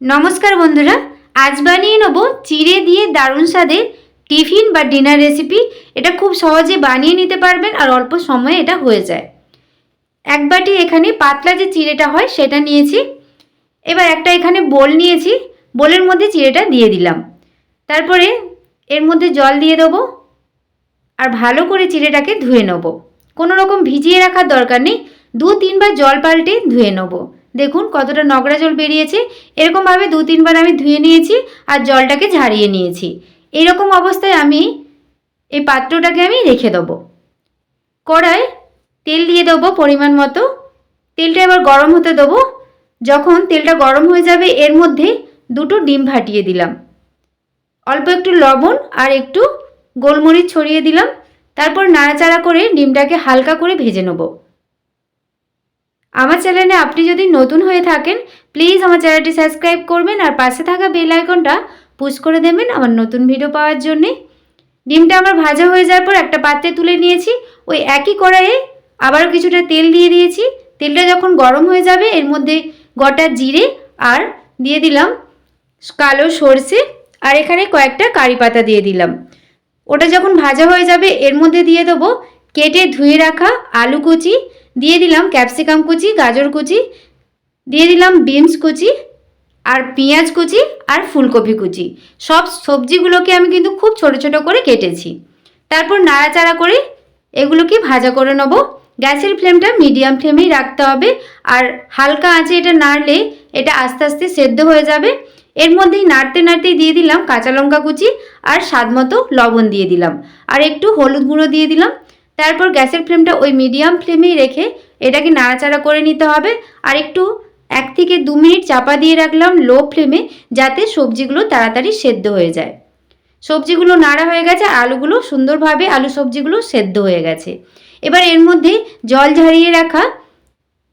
নমস্কার বন্ধুরা, আজ বানিয়ে নেব চিড়ে দিয়ে দারুণ স্বাদের টিফিন বা ডিনার রেসিপি। এটা খুব সহজে বানিয়ে নিতে পারবেন আর অল্প সময়ে এটা হয়ে যায়। এক বাটি এখানে পাতলা যে চিড়েটা হয় সেটা নিয়েছি। এবার একটা এখানে বোল নিয়েছি, বোলের মধ্যে চিড়েটা দিয়ে দিলাম। তারপরে এর মধ্যে জল দিয়ে দেবো আর ভালো করে চিড়েটাকে ধুয়ে নেব। কোনো রকম ভিজিয়ে রাখার দরকার নেই, 2-3 বার জল পাল্টে ধুয়ে নেব। দেখুন কতটা নোংরা জল বেরিয়েছে। এরকমভাবে 2-3 বার আমি ধুয়ে নিয়েছি আর জলটাকে ঝারিয়ে নিয়েছি। এরকম অবস্থায় আমি এই পাত্রটাকে আমি রেখে দেবো। কড়াই তেল দিয়ে দেবো পরিমাণ মতো। তেলটা এবার গরম হতে দেবো। যখন তেলটা গরম হয়ে যাবে এর মধ্যে 2টো ডিম ফাটিয়ে দিলাম, অল্প একটু লবণ আর একটু গোলমরিচ ছড়িয়ে দিলাম। তারপর নাড়াচাড়া করে ডিমটাকে হালকা করে ভেজে নেব। আমার চ্যানেলে আপনি যদি নতুন হয়ে থাকেন প্লিজ আমার চ্যানেলটি সাবস্ক্রাইব করবেন আর পাশে থাকা বেল আইকনটা পুশ করে দেবেন আমার নতুন ভিডিও পাওয়ার জন্যে। ডিমটা আমার ভাজা হয়ে যাওয়ার পর একটা পাত্রে তুলে নিয়েছি। ওই একই কড়াইয়ে আবারও কিছুটা তেল দিয়ে দিয়েছি। তেলটা যখন গরম হয়ে যাবে এর মধ্যে গোটা জিরে আর দিয়ে দিলাম কালো সরষে আর এখানে কয়েকটা কারি পাতা দিয়ে দিলাম। ওটা যখন ভাজা হয়ে যাবে এর মধ্যে দিয়ে দেবো কেটে ধুয়ে রাখা আলু কুচি, দিয়ে দিলাম ক্যাপসিকাম কুচি, গাজর কুচি, দিয়ে দিলাম বিনস কুচি আর পেঁয়াজ কুচি আর ফুলকপি কুচি। সব সবজিগুলোকে আমি কিন্তু খুব ছোট ছোট করে কেটেছি। তারপর নাড়াচাড়া করে এগুলোকে ভাজা করে নেব। গ্যাসের ফ্লেমটা মিডিয়াম ফ্লেমেই রাখতে হবে আর হালকা আঁচে এটা নাড়লে এটা আস্তে আস্তে সেদ্ধ হয়ে যাবে। এর মধ্যেই নাড়তে নাড়তেই দিয়ে দিলাম কাঁচা লঙ্কা কুচি আর স্বাদ মতো লবণ দিয়ে দিলাম আর একটু হলুদ গুঁড়ো দিয়ে দিলাম। তারপর গ্যাসের ফ্লেমটা ওই মিডিয়াম ফ্লেমেই রেখে এটাকে নাড়াচাড়া করে নিতে হবে আর একটু 1 থেকে 2 মিনিট চাপা দিয়ে রাখলাম লো ফ্লেমে, যাতে সবজিগুলো তাড়াতাড়ি সেদ্ধ হয়ে যায়। সবজিগুলো নাড়া হয়ে গেছে, আলুগুলো সুন্দরভাবে আলু সবজিগুলো সেদ্ধ হয়ে গেছে। এবার এর মধ্যে জল ঝরিয়ে রাখা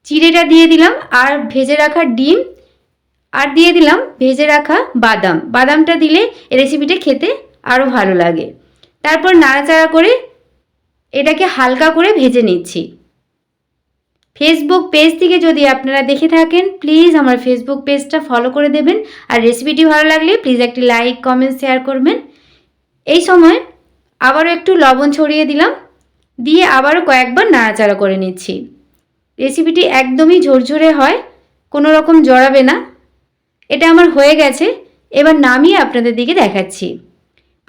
চিড়েটা দিয়ে দিলাম আর ভেজে রাখা ডিম আর দিয়ে দিলাম ভেজে রাখা বাদাম। বাদামটা দিলে রেসিপিটা খেতে আরও ভালো লাগে। তারপর নাড়াচাড়া করে এটাকে হালকা করে ভেজে নিচ্ছি। ফেসবুক পেজ থেকে যদি আপনারা দেখে থাকেন প্লিজ আমার ফেসবুক পেজটা ফলো করে দেবেন আর রেসিপিটি ভালো লাগলে প্লিজ একটি লাইক কমেন্ট শেয়ার করবেন। এই সময় আবারও একটু লবণ ছড়িয়ে দিলাম, দিয়ে আবারও কয়েকবার নাড়াচাড়া করে নিচ্ছি। রেসিপিটি একদমই ঝরঝরে হয়, কোনো রকম জড়াবে না। এটা আমার হয়ে গেছে, এবার নামিয়ে আপনাদের দিকে দেখাচ্ছি।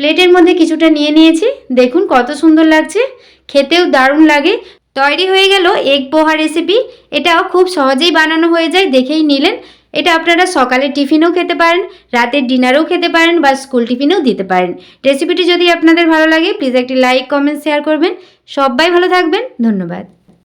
প্লেটের মধ্যে কিছুটা নিয়ে নিয়েছি, দেখুন কত সুন্দর লাগছে, খেতেও দারুণ লাগে। তৈরি হয়ে গেল এগ পোহা রেসিপি। এটাও খুব সহজেই বানানো হয়ে যায়, দেখেই নিলেন। এটা আপনারা সকালে টিফিনেও খেতে পারেন, রাতের ডিনারেও খেতে পারেন বা স্কুল টিফিনেও দিতে পারেন। রেসিপিটি যদি আপনাদের ভালো লাগে প্লিজ একটি লাইক কমেন্ট শেয়ার করবেন। সবাই ভালো থাকবেন, ধন্যবাদ।